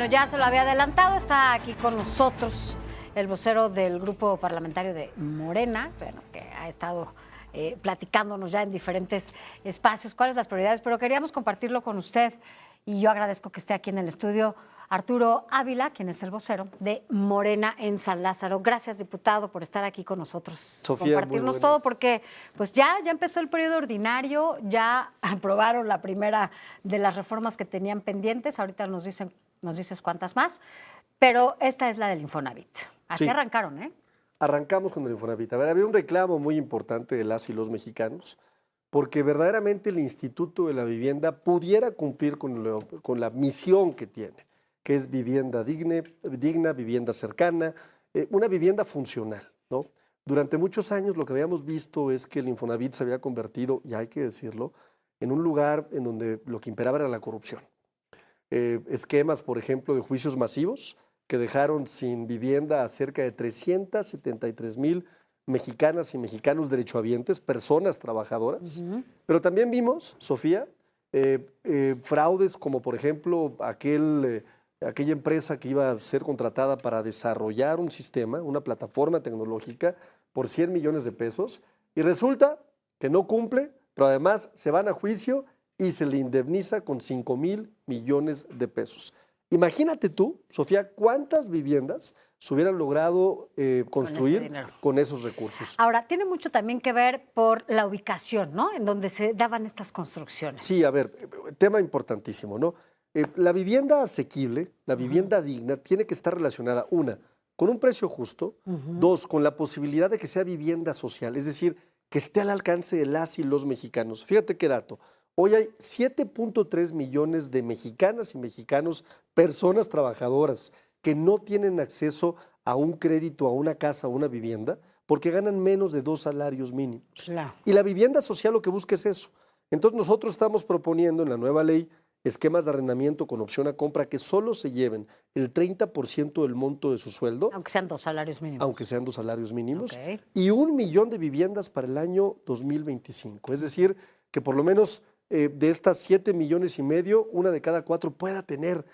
Bueno, ya se lo había adelantado, está aquí con nosotros el vocero del grupo parlamentario de Morena, bueno, que ha estado platicándonos ya en diferentes espacios cuáles las prioridades, pero queríamos compartirlo con usted y yo agradezco que esté aquí en el estudio Arturo Ávila, quien es el vocero de Morena en San Lázaro. Gracias, diputado, por estar aquí con nosotros. Sofía, compartirnos todo, porque pues ya empezó el periodo ordinario, ya aprobaron la primera de las reformas que tenían pendientes, ahorita nos dices cuántas más, pero esta es la del Infonavit. Así sí. Arrancaron, ¿eh? Arrancamos con el Infonavit. A ver, había un reclamo muy importante de las y los mexicanos, porque verdaderamente el Instituto de la Vivienda pudiera cumplir con la misión que tiene, que es vivienda digna, vivienda cercana, una vivienda funcional, ¿no? Durante muchos años lo que habíamos visto es que el Infonavit se había convertido, y hay que decirlo, en un lugar en donde lo que imperaba era la corrupción. Esquemas, por ejemplo, de juicios masivos que dejaron sin vivienda a cerca de 373,000 mexicanas y mexicanos derechohabientes, personas trabajadoras. Pero también vimos, Sofía, fraudes como, por ejemplo, aquella empresa que iba a ser contratada para desarrollar un sistema, una plataforma tecnológica, por 100 millones de pesos, y resulta que no cumple, pero además se van a juicio y se le indemniza con 5,000 millones de pesos. Imagínate tú, Sofía, cuántas viviendas se hubieran logrado construir con esos recursos. Ahora, tiene mucho también que ver por la ubicación, ¿no? En donde se daban estas construcciones. Sí, a ver, tema importantísimo, ¿no? La vivienda asequible, la vivienda digna, tiene que estar relacionada, una, con un precio justo, dos, con la posibilidad de que sea vivienda social, es decir, que esté al alcance de las y los mexicanos. Fíjate qué dato. Hoy hay 7.3 millones de mexicanas y mexicanos, personas trabajadoras, que no tienen acceso a un crédito, a una casa, a una vivienda, porque ganan menos de 2 salarios mínimos. Claro. Y la vivienda social lo que busca es eso. Entonces nosotros estamos proponiendo en la nueva ley esquemas de arrendamiento con opción a compra que solo se lleven el 30% del monto de su sueldo. Aunque sean 2 salarios mínimos. Aunque sean 2 salarios mínimos. Okay. Y 1 millón de viviendas para el año 2025. Es decir, que por lo menos de estas 7,5 millones, una de cada 4 pueda tener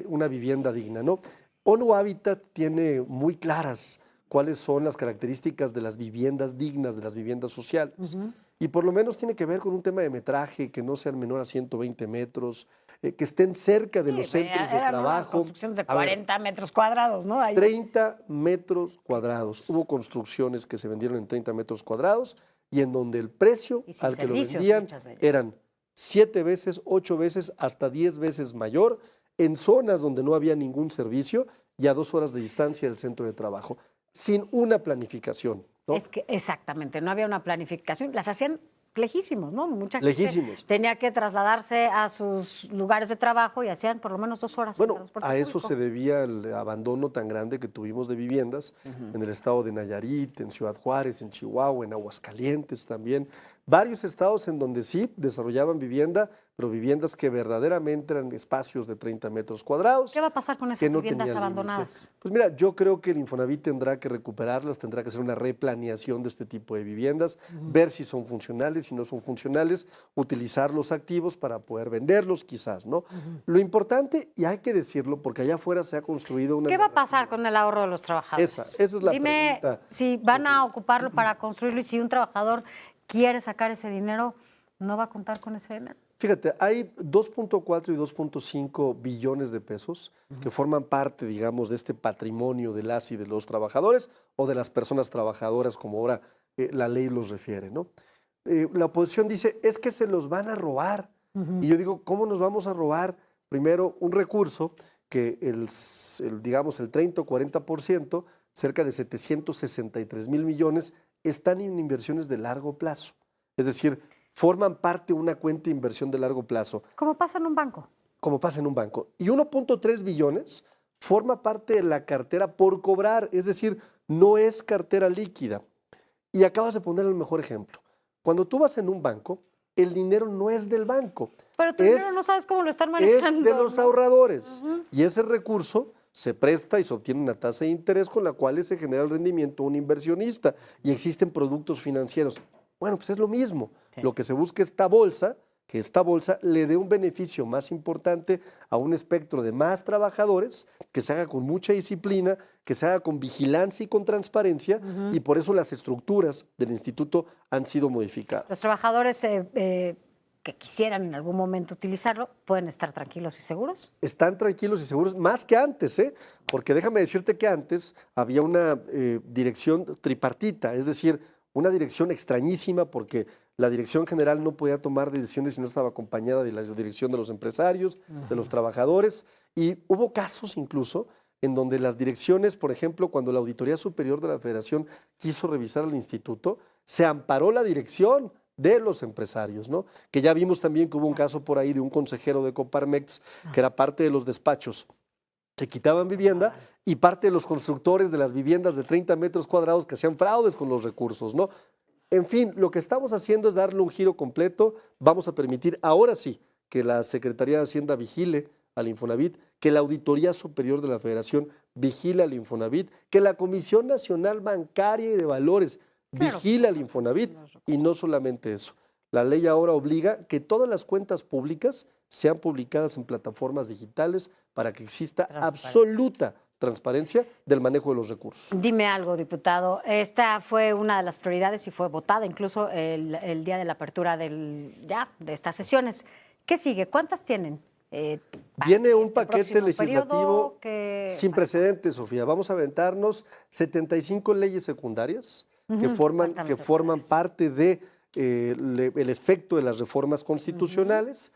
una vivienda digna, ¿no? ONU Habitat tiene muy claras cuáles son las características de las viviendas dignas, de las viviendas sociales. Y por lo menos tiene que ver con un tema de metraje, que no sean menor a 120 metros, que estén cerca de los centros de trabajo. Construcciones de 40 metros cuadrados, ¿no? Ahí. 30 metros cuadrados. Hubo construcciones que se vendieron en 30 metros cuadrados y en donde el precio al que lo vendían eran 7 veces, 8 veces, hasta 10 veces mayor, en zonas donde no había ningún servicio y a 2 horas de distancia del centro de trabajo, sin una planificación, ¿no? Es que exactamente, no había una planificación, las hacían lejísimos, ¿no? Mucha gente lejísimos. Tenía que trasladarse a sus lugares de trabajo y hacían por lo menos 2 horas. Bueno, a eso se debía el abandono tan grande que tuvimos de viviendas en el estado de Nayarit, en Ciudad Juárez, en Chihuahua, en Aguascalientes también. Varios estados en donde sí desarrollaban vivienda, pero viviendas que verdaderamente eran espacios de 30 metros cuadrados. ¿Qué va a pasar con esas viviendas abandonadas? Pues mira, yo creo que el Infonavit tendrá que recuperarlas, tendrá que hacer una replaneación de este tipo de viviendas, ver si son funcionales, si no son funcionales, utilizar los activos para poder venderlos quizás, ¿no? Lo importante, y hay que decirlo, porque allá afuera se ha construido una... ¿Qué va a pasar con el ahorro de los trabajadores? Esa es la pregunta. Dime si van a ocuparlo para construirlo y si un trabajador quiere sacar ese dinero, ¿no va a contar con ese dinero? Fíjate, hay 2.4 y 2.5 billones de pesos que forman parte, digamos, de este patrimonio de las y de los trabajadores o de las personas trabajadoras, como ahora la ley los refiere, ¿no? La oposición dice, es que se los van a robar. Y yo digo, ¿cómo nos vamos a robar? Primero, un recurso que digamos, el 30 o 40%, cerca de 763,000 millones, están en inversiones de largo plazo. Es decir, forman parte de una cuenta de inversión de largo plazo. ¿Cómo pasa en un banco? Como pasa en un banco. Y 1.3 billones forma parte de la cartera por cobrar, es decir, no es cartera líquida. Y acabas de poner el mejor ejemplo. Cuando tú vas en un banco, el dinero no es del banco. Pero tu dinero no sabes cómo lo están manejando. Es de los ahorradores. Y ese recurso se presta y se obtiene una tasa de interés con la cual se genera el rendimiento de un inversionista. Y existen productos financieros. Bueno, pues es lo mismo. Sí. Lo que se busca esta bolsa que esta bolsa le dé un beneficio más importante a un espectro de más trabajadores, que se haga con mucha disciplina, que se haga con vigilancia y con transparencia, y por eso las estructuras del instituto han sido modificadas. Los trabajadores que quisieran en algún momento utilizarlo, ¿pueden estar tranquilos y seguros? Están tranquilos y seguros, más que antes, porque déjame decirte que antes había una dirección tripartita, es decir, una dirección extrañísima porque la dirección general no podía tomar decisiones si no estaba acompañada de la dirección de los empresarios, de los trabajadores, y hubo casos incluso en donde las direcciones, por ejemplo, cuando la Auditoría Superior de la Federación quiso revisar al instituto, se amparó la dirección de los empresarios, ¿no? Que ya vimos también que hubo un caso por ahí de un consejero de Coparmex que era parte de los despachos que quitaban vivienda y parte de los constructores de las viviendas de 30 metros cuadrados que hacían fraudes con los recursos, ¿no? En fin, lo que estamos haciendo es darle un giro completo. Vamos a permitir ahora sí que la Secretaría de Hacienda vigile al Infonavit, que la Auditoría Superior de la Federación vigile al Infonavit, que la Comisión Nacional Bancaria y de Valores vigila al Infonavit, y no solamente eso. La ley ahora obliga que todas las cuentas públicas sean publicadas en plataformas digitales para que exista absoluta transparencia del manejo de los recursos. Dime algo, diputado. Esta fue una de las prioridades y fue votada incluso el día de la apertura de estas sesiones. ¿Qué sigue? ¿Cuántas tienen? Viene un paquete legislativo sin precedentes, Sofía. Vamos a aventarnos 75 leyes secundarias que forman parte de el efecto de las reformas constitucionales.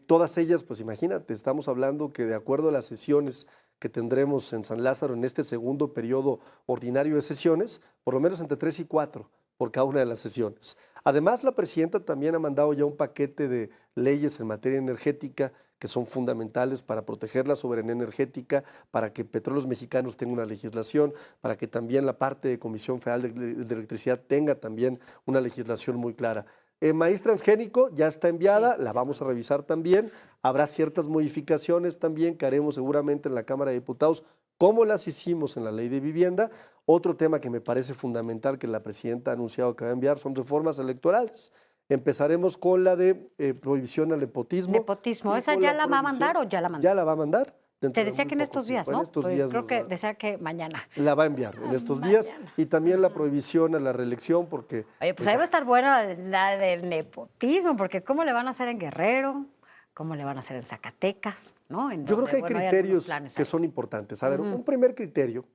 Todas ellas, pues imagínate, estamos hablando que de acuerdo a las sesiones que tendremos en San Lázaro en este segundo periodo ordinario de sesiones, por lo menos entre 3 y 4 por cada una de las sesiones. Además, la presidenta también ha mandado ya un paquete de leyes en materia energética que son fundamentales para proteger la soberanía energética, para que Petróleos Mexicanos tenga una legislación, para que también la parte de Comisión Federal de Electricidad tenga también una legislación muy clara. Maíz transgénico ya está enviada, la vamos a revisar también. Habrá ciertas modificaciones también que haremos seguramente en la Cámara de Diputados, como las hicimos en la Ley de Vivienda. Otro tema que me parece fundamental que la presidenta ha anunciado que va a enviar son reformas electorales. Empezaremos con la de prohibición al nepotismo. Nepotismo, ¿esa ya la va a mandar o ya la mandó? Ya la va a mandar. Te decía que en estos días, ¿no? En estos días creo que decía que mañana. La va a enviar en estos días, y también la prohibición a la reelección, porque... Oye, pues ahí va a estar buena la del nepotismo, porque ¿cómo le van a hacer en Guerrero? ¿Cómo le van a hacer en Zacatecas? ¿No? Yo creo que hay criterios que son importantes. A ver, un primer criterio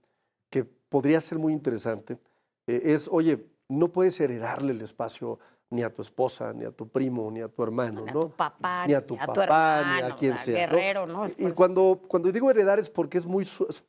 que podría ser muy interesante es, oye, no puedes heredarle el espacio ni a tu esposa, ni a tu primo, ni a tu hermano, ¿no? Ni a tu papá, ni a quien sea. Guerrero, ¿no? Y cuando digo heredar es porque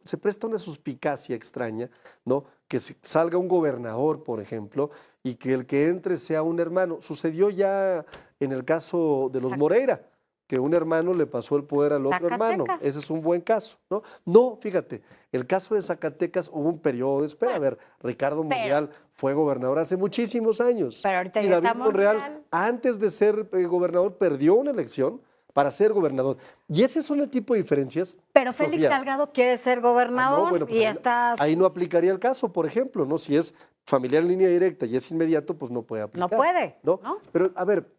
se presta una suspicacia extraña, ¿no? Que salga un gobernador, por ejemplo, y que el que entre sea un hermano. Sucedió ya en el caso de los Moreira, que un hermano le pasó el poder al otro hermano. Ese es un buen caso, ¿no? No, fíjate, el caso de Zacatecas hubo un periodo de espera. A ver, Ricardo Monreal fue gobernador hace muchísimos años. Pero ahorita y ya David Monreal, antes de ser gobernador, perdió una elección para ser gobernador. Y ese son el tipo de diferencias. Pero Félix Salgado quiere ser gobernador bueno, pues y ahí no aplicaría el caso, por ejemplo, ¿no? Si es familiar en línea directa y es inmediato, pues no puede aplicar. No puede, ¿no? Pero, a ver,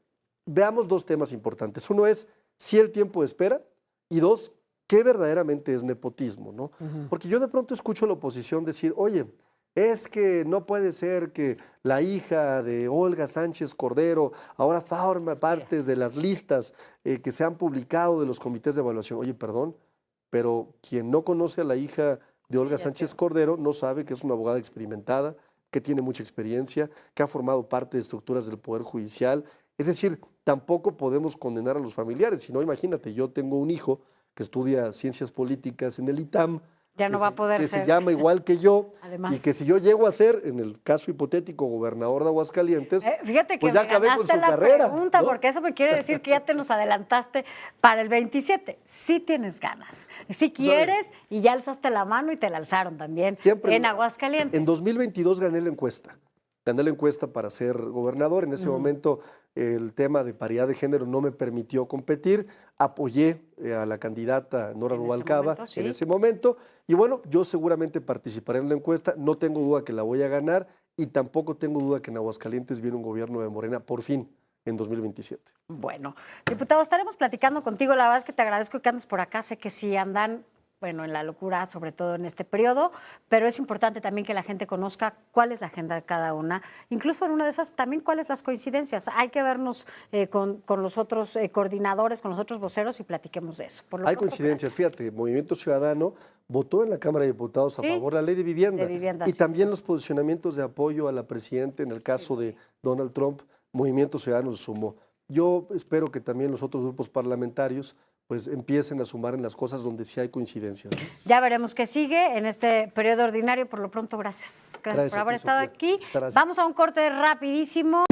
veamos dos temas importantes. Uno es si el tiempo de espera, y dos, ¿qué verdaderamente es nepotismo? ¿No? Porque yo de pronto escucho a la oposición decir, oye, es que no puede ser que la hija de Olga Sánchez Cordero ahora forma parte de las listas que se han publicado de los comités de evaluación. Oye, perdón, pero quien no conoce a la hija de Olga Sánchez Cordero no sabe que es una abogada experimentada, que tiene mucha experiencia, que ha formado parte de estructuras del Poder Judicial. Es decir, tampoco podemos condenar a los familiares, sino imagínate, yo tengo un hijo que estudia ciencias políticas en el ITAM, ya no va a poder ser. Se llama igual que yo, Además, y que si yo llego a ser, en el caso hipotético, gobernador de Aguascalientes, fíjate que pues ya acabé con su la carrera. Pregunta, ¿no? Porque eso me quiere decir que ya te nos adelantaste para el 27. Sí tienes ganas, sí quieres, y ya alzaste la mano y te la alzaron también en Aguascalientes. En 2022 gané la encuesta. Gané la encuesta para ser gobernador. En ese momento el tema de paridad de género no me permitió competir. Apoyé a la candidata Nora Rubalcaba en ese momento. Y bueno, yo seguramente participaré en la encuesta. No tengo duda que la voy a ganar, y tampoco tengo duda que en Aguascalientes viene un gobierno de Morena, por fin, en 2027. Bueno, diputado, estaremos platicando contigo. La verdad es que te agradezco que andes por acá. Sé que sí andan, bueno, en la locura, sobre todo en este periodo, pero es importante también que la gente conozca cuál es la agenda de cada una. Incluso en una de esas también cuáles las coincidencias. Hay que vernos con los otros coordinadores, con los otros voceros y platiquemos de eso. Por lo Hay pronto, coincidencias, gracias. fíjate, Movimiento Ciudadano votó en la Cámara de Diputados a Sí, favor de la ley de vivienda, de vivienda, y sí. también los posicionamientos de apoyo a la presidenta en el caso de Donald Trump, Movimiento Ciudadano se sumó. Yo espero que también los otros grupos parlamentarios pues empiecen a sumar en las cosas donde sí hay coincidencias, ¿no? Ya veremos qué sigue en este periodo ordinario. Por lo pronto, gracias. Gracias por Gracias a haber ti, estado Sofía. aquí. Gracias. Vamos a un corte rapidísimo.